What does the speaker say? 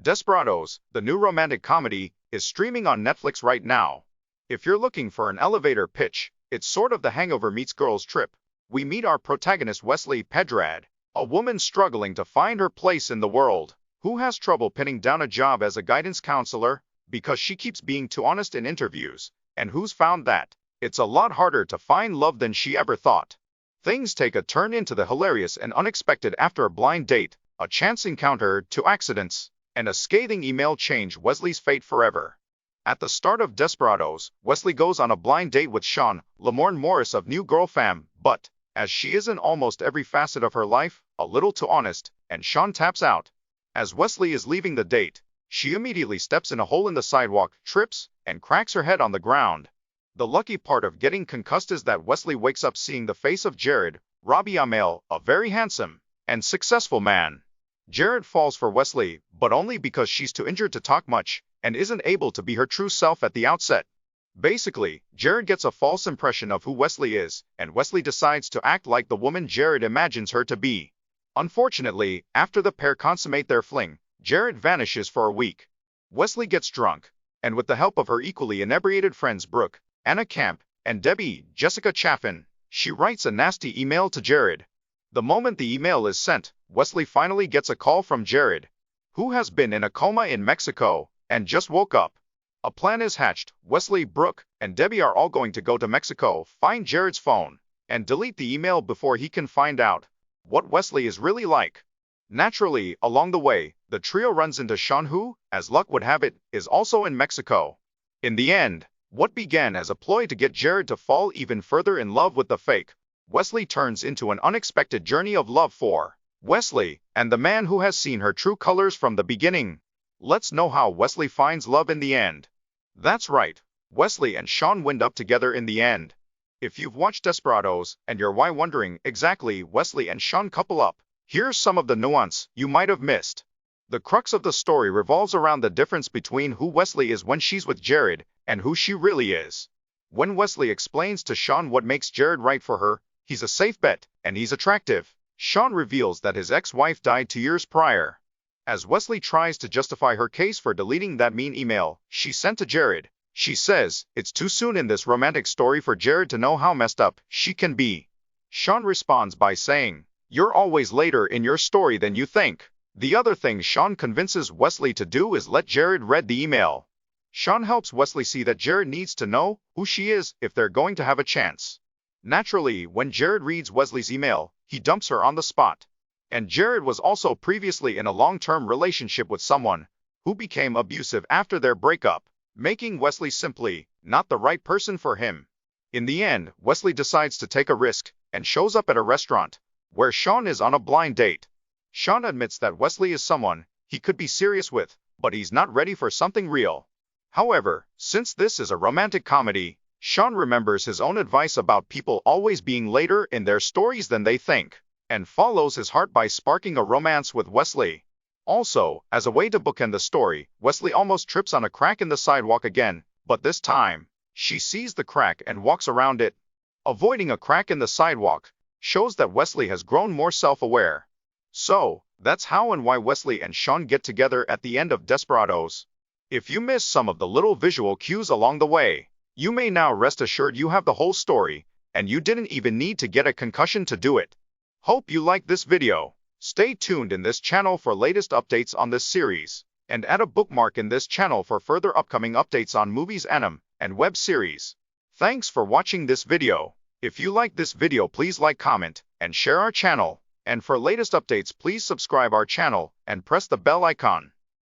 Desperados, the new romantic comedy, is streaming on Netflix right now. If you're looking for an elevator pitch, it's sort of The Hangover meets Girls Trip. We meet our protagonist Wesley Pedrad, a woman struggling to find her place in the world, who has trouble pinning down a job as a guidance counselor because she keeps being too honest in interviews, and who's found that it's a lot harder to find love than she ever thought. Things take a turn into the hilarious and unexpected after a blind date, a chance encounter, two accidents, and a scathing email change Wesley's fate forever. At the start of Desperados, Wesley goes on a blind date with Sean, Lamorne Morris of New Girl Fam, but, as she is in almost every facet of her life, a little too honest, and Sean taps out. As Wesley is leaving the date, she immediately steps in a hole in the sidewalk, trips, and cracks her head on the ground. The lucky part of getting concussed is that Wesley wakes up seeing the face of Jared, Robbie Amell, a very handsome and successful man. Jared falls for Wesley, but only because she's too injured to talk much, and isn't able to be her true self at the outset. Basically, Jared gets a false impression of who Wesley is, and Wesley decides to act like the woman Jared imagines her to be. Unfortunately, after the pair consummate their fling, Jared vanishes for a week. Wesley gets drunk, and with the help of her equally inebriated friends Brooke, Anna Camp, and Debbie, Jessica Chaffin, she writes a nasty email to Jared. The moment the email is sent, Wesley finally gets a call from Jared, who has been in a coma in Mexico, and just woke up. A plan is hatched. Wesley, Brooke, and Debbie are all going to go to Mexico, find Jared's phone, and delete the email before he can find out what Wesley is really like. Naturally, along the way, the trio runs into Sean who, as luck would have it, is also in Mexico. In the end, what began as a ploy to get Jared to fall even further in love with the fake Wesley turns into an unexpected journey of love for Wesley and the man who has seen her true colors from the beginning. Let's know how Wesley finds love in the end. That's right, Wesley and Sean wind up together in the end. If you've watched Desperados and you're wondering exactly Wesley and Sean couple up, here's some of the nuance you might have missed. The crux of the story revolves around the difference between who Wesley is when she's with Jared and who she really is. When Wesley explains to Sean what makes Jared right for her, he's a safe bet, and he's attractive. Sean reveals that his ex-wife died 2 years prior. As Wesley tries to justify her case for deleting that mean email she sent to Jared, she says it's too soon in this romantic story for Jared to know how messed up she can be. Sean responds by saying, "You're always later in your story than you think." The other thing Sean convinces Wesley to do is let Jared read the email. Sean helps Wesley see that Jared needs to know who she is if they're going to have a chance. Naturally, when Jared reads Wesley's email, he dumps her on the spot. And Jared was also previously in a long-term relationship with someone who became abusive after their breakup, making Wesley simply not the right person for him. In the end, Wesley decides to take a risk and shows up at a restaurant where Sean is on a blind date. Sean admits that Wesley is someone he could be serious with, but he's not ready for something real. However, since this is a romantic comedy, Sean remembers his own advice about people always being later in their stories than they think, and follows his heart by sparking a romance with Wesley. Also, as a way to bookend the story, Wesley almost trips on a crack in the sidewalk again, but this time, she sees the crack and walks around it. Avoiding a crack in the sidewalk shows that Wesley has grown more self-aware. So, that's how and why Wesley and Sean get together at the end of Desperados. If you missed some of the little visual cues along the way, you may now rest assured you have the whole story, and you didn't even need to get a concussion to do it. Hope you liked this video. Stay tuned in this channel for latest updates on this series, and add a bookmark in this channel for further upcoming updates on movies, anime, and web series. Thanks for watching this video. If you like this video, please like, comment, and share our channel. And for latest updates, please subscribe our channel and press the bell icon.